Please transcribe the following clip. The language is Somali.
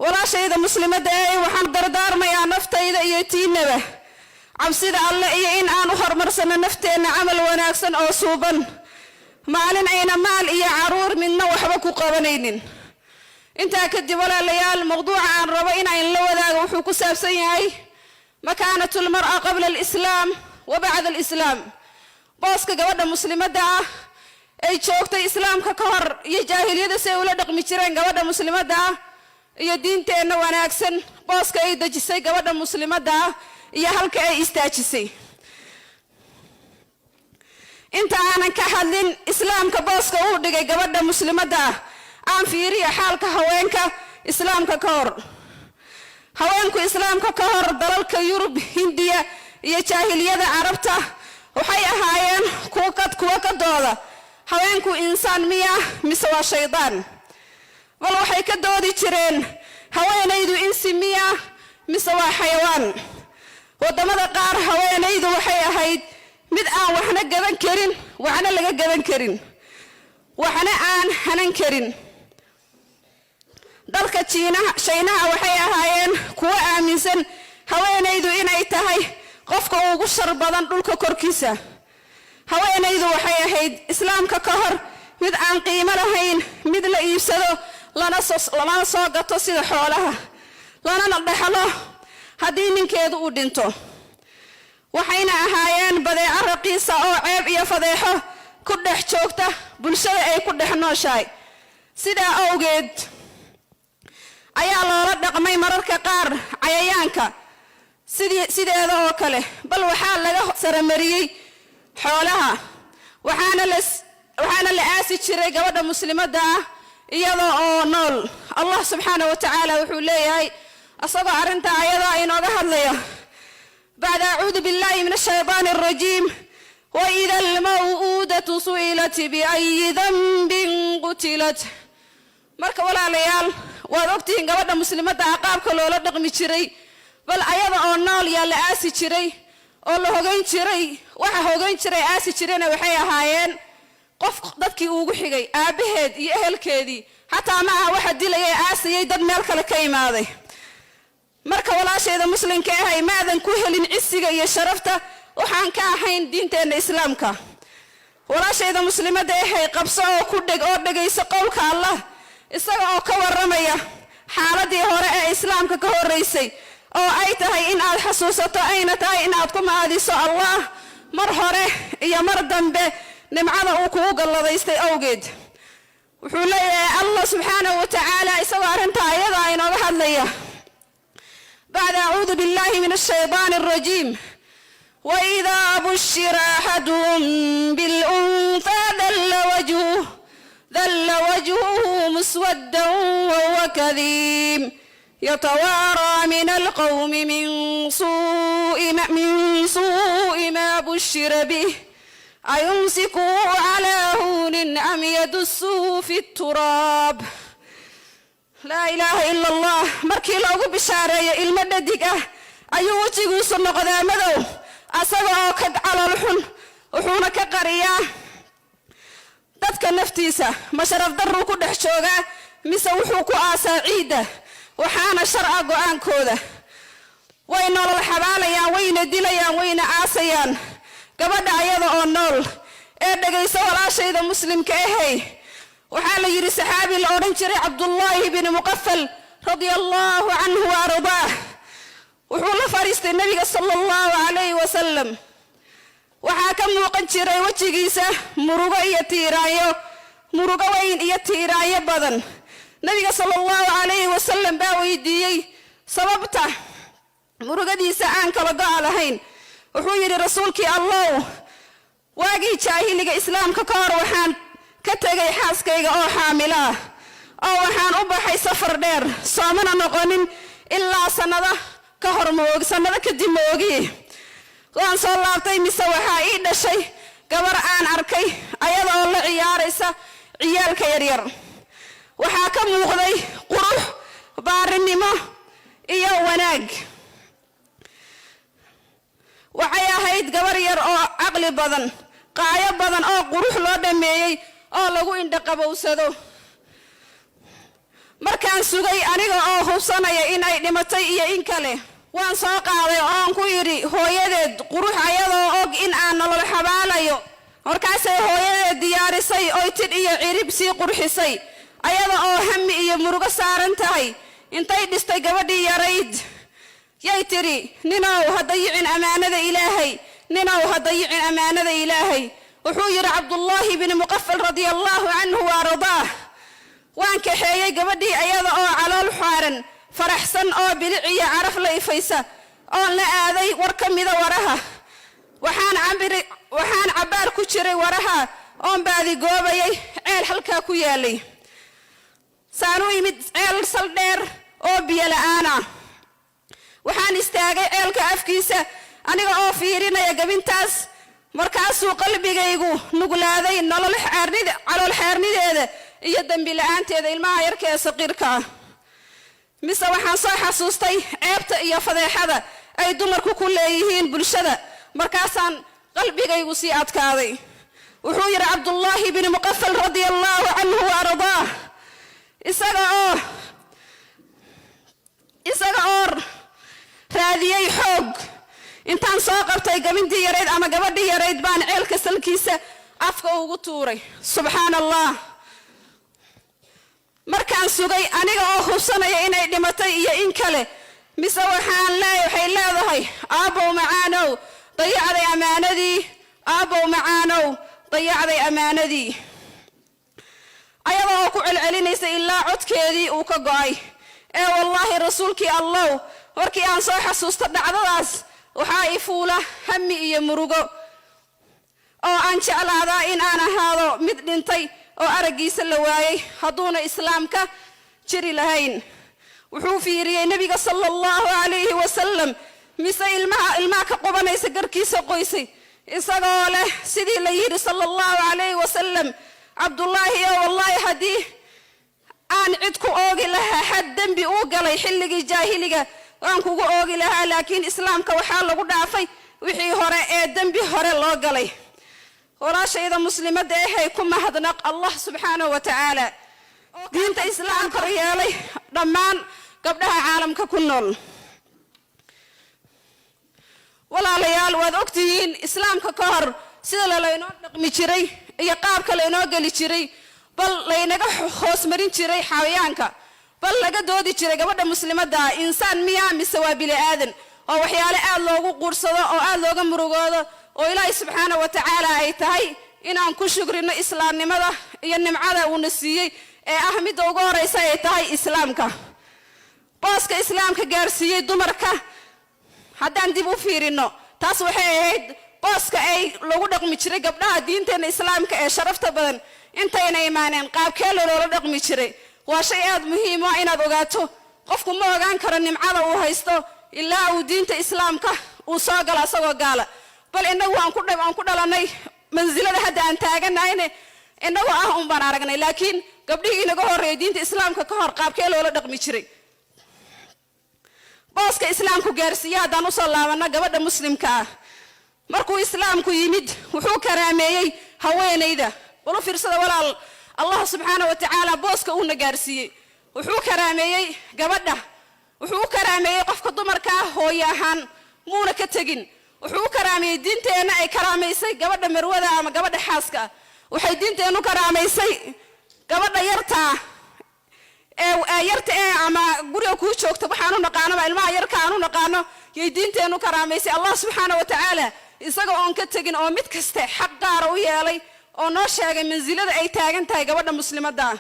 walaashayda muslimadda ee waxaan dardaarmayaa naftayda iyo tiinaba cabsida alle iyo in aan u horumarsano nafteena amal wanaagsan oo suuban maalin ayna maal iyo caruur midna waxba ku qabanaynin inta kadib walaalayaal mawduuca aan rabo in aan la wadaago wuxuu ku saabsan yahay makaanatul mar'a qabla al-islaam wa ba'da al-islaam booska gabadha muslimadda ah ay joogtay islaamka ka hor iyo jaahiliyada si ay ula dhaqmi jireen gabadha muslimadda ah iyo diinteena wanaagsan booska ay dajisay gabadha muslimadda ah iyo halka ay istaajisay inta aanan ka hadlin islaamka booska uu dhigay gabadha muslimadda ah aan fiiriyo xaalka haweenka islaamka ka hor haweenku islaamka ka hor dalalka Yurub Hindiya iyo jaahiliyada Carabta waxay ahaayeen kuwa ka dooda haweenku insaan miya mise waa shaydaan wal waxay ka doodi jireen haweenaydu insi miya mise waa xayawaan wadamada qaar haweenaydu waxay ahayd mid aan waxna gadan karin waxna laga gadan karin waxna aan hanan karin dalka Shiinaha waxay ahaayeen kuwa aaminsan haweenaydu inay tahay qofka ugu shar badan dhulka korkiisa haweenaydu waxay ahayd islaamka ka hor mid aan qiimo lahayn mid la iibsado lana soo gato sida xoolaha lana dhaxlo haddii ninkeedu uu dhinto waxayna ahaayeen badeeco raqiisa oo ceeb iyo fadeexo ku dhex joogta bulshada ay ku dhex nooshahay sidaa awgeed ayaa loola dhaqmay mararka qaar cayayaanka sideeda oo kale bal waxaa laga saramariyay xoolaha waxaana la aasi jiray gabadha muslimadda ah iyadoo oo nool Allah subhanahu wa ta'ala wuxuu leeyahay asagoo arinta ayada inooga hadlaya بعد أعوذ بالله من الشيطان الرجيم وإذا الموءودة سئلت بأي ذنب قتلت marka walaalayaal waad ogtiin gabadha muslimadda aqaabka loola dhaqmi jiray bal ayada oo nool yaa la aasi jiray oo la hogayn jiray waxa hogayn jiray aasi jirayna waxay ahaayeen qof dadkii ugu xigay aabaheed iyo ehelkeedii hatta ma aha waxa dilayay aasiyay dad meel kale ka imaaday marka walaashayda muslimka ah ay maadan ku helin cisiga iyo sharafta waxaan ka ahayn diinteena islaamka walaashayda muslimadda ah ay qabso oo ku dhageyso qowlka Allah isaga oo ka waramaya xaaladii hore ee islaamka ka horeysay oo ay tahay in aad xasuusato ayna tahay in aad ku maadiso Allah mar hore iyo mar dambe nimcada uu kugu galladaystay awgeed wuxuu leeyahay Allah subhanahu wa ta'ala isagoo arinta ayada inooga hadlaya بعد أعوذ بالله من الشيطان الرجيم وإذا بشر أحدهم بالأنثى ذل وجهه مسودا وهو كظيم يتوارى من القوم من سوء ما بشر به أيمسكه على هون أم يدسه في التراب لا إله إلا الله markii loogu bishaareeyo ilmo dhadig ah ayuu wajigiisu noqdaa madow asagoo ka calool xun wuxuuna ka qariyaa dadka naftiisa ma sharaf darro ku dhex jooga mise wuxuu ku aasaa ciida waxaana sharca go'aankooda way nolol xabaalayaan wayna dilayaan wayna aasayaan gabadha ayada oo nool ee dhageyso walaashayda muslimka ahay وحال يري صحابي الأورن جري عبد الله بن مقفل رضي الله عنه وارضاه وحول فريست النبي صلى الله عليه وسلم وحاكم وقن جري وجهيسه مروغه وين يتيرايو بدن النبي صلى الله عليه وسلم با ويديي سببته مروغديسه aan kala go'alahayn wuxuu yiri rasuulkii Allah waagi jaahiliga islaamka ka hor waxaan ka tagay xaaskayga oo xaamila oo waxaan u baxay safar dheer soomana noqonin ilaa sanada ka hor sanada kadib moogi waan soo laabtay mise waxa ii dhashay gabar aan arkay ayadoo la ciyaaraysa ciyaalka yaryar waxa ka muuqday qurux baarinimo iyo wanaag waxay ahayd gabar yar oo aqli badan qaayo badan oo qurux loo dhameeyay oo lagu indha qabowsado markaan sugay aniga oo hubsanaya in ay dhimatay iyo in kale waan soo qaaday oo aan ku yiri hooyadeed qurux ayadoo og in aan nolol xabaalayo markaasay hooyadeed diyaarisay oo tid iyo cirib sii qurxisay ayada oo hammi iyo murugo saaran tahay intay dhistay gabadhii yarayd yay tiri ninow hadayicin amaanada ilaahay ninow hadayicin amaanada ilaahay wuxuu yiri Abdullah ibn Muqaffal radiyallahu anhu wa radaah waan kaxeeyay gabadhii ayada oo calool xaaran faraxsan oo biliciya caraf la ifaysa oo la aaday war kamida waraha waxaan cabaar ku jiray waraha oo baadi goobayay ceel halka ku yaalay saanu imid ceel sal dheer oo biyo la'aana waxaan istaagay ceelka afkiisa aniga oo fiirinaya gabintaas markaasuu qalbigaygu nuglaaday nolol xaarnida calool xaarnideeda iyo dambi la'aanteeda ilmaha yarka ee saqiirka mise waxaan soo xasuustay ceebta iyo fadeexada ay dumarku ku leeyihiin bulshada markaasaan qalbigaygu sii adkaaday wuxuu yiri Abdullah ibn Muqaffal radiyallahu anhu wa radaah isaga oo raadiyay xoog intaan soo qabtay gabadhii yarayd ama gabadhii yarayd baan ceelka salkiisa afka ugu tuuray subhanallah markaan sugay aniga oo hubsanaya inay dhimatay iyo in kale mise waxay leedahay aabow macaanow dayacday amaanadii aabow macaanow dayacday amaanadii ayadoo ku celcelinaysa ilaa codkeedii uu ka go'ay ee wallahi rasuulkii Allah warkii aan soo xasuusto dhacdadaas waxaa ifuula hammi iyo murugo oo aan jeclaadaa in aan ahaado mid dhintay oo aragiisa la waayay haduuna islaamka jiri lahayn wuxuu fiiriyay nabiga sallallahu alayhi wa sallam mise ilmaha ka qubanaysa garkiisa qoysay isagoo leh sidii la yiri sallallahu alayhi wa sallam Abdullah ya wallahi hadii aan cid ku oogi lahaa had dambi uu galay xilligii jaahiliga waan kugu oogi lahaa laakiin islaamka waxa lagu dhaafay wixii hore ee dambi hore loo galay walaashayda muslimada ah ku mahadnaq Allah subhanahu wa ta'ala diinta islaamka yeelay dhamaan gabdhaha caalamka ku nool walaalayaal waad ogtihiin islaamka ka hor sida la inoo dhaqmi jiray iyo qaabka la inoo gali jiray bal la inaga hoos marin jiray xayawaanka bal laga doodi jiray gabadha muslimada insaan miya mise waa bili aadan oo waxyaalo aad loogu quursado oo aad looga murugoodo oo Ilaahay subhanahu wa ta'ala ay tahay inaan ku shukrino islaamnimada iyo nimcada uu nasiiyay ee ah mid ugu horeysa ay tahay islaamka booska islaamka gaarsiiyay dumarka haddaan dib u fiirino taas waxay ahayd booska ay lagu dhaqmi jiray gabdhaha diinteena islaamka ee sharafta badan intayna iimaaneen qaabkee loola dhaqmi jiray waa shay aad muhiim ah inaad ogaato qofku ma ogaan karo nimcada uu haysto ilaa uu diinta islaamka uu soo galo asagoo gaala bal inagu aan ku dhalanay manzilada hadda aan taaganayna inagu baan aragnay laakiin gabdhihii inaga horeeyay diinta islaamka ka hor qaabkee loola dhaqmi jiray booska islaamku gaarsiiyay haddaan u soo laabana gabadha muslimka ah markuu islaamku yimid wuxuu karaameeyay haweenayda wala fiirsada walaal Allah subhanahu wa ta'ala booska uu gaarsiiyay wuxuu karaameeyay gabadha wuxuu karaameeyay qofka dumarka hooyahan muuna ka tagin wuxuu karaameeyay diinteena ay karaameysay gabadha marwada ama gabadha xaaska waxay diinteenu karaameysay gabadha yarta ama guriga ku joogto waxaanu naqaano ilmaha yarka aanu naqaano yay diinteenu karaameysay Allah subhanahu wa ta'ala isaga oo ka tagin oo mid kaste xaq gaar u yeelay oo noo sheegay manzilada ay taagan tahay gabadha muslimada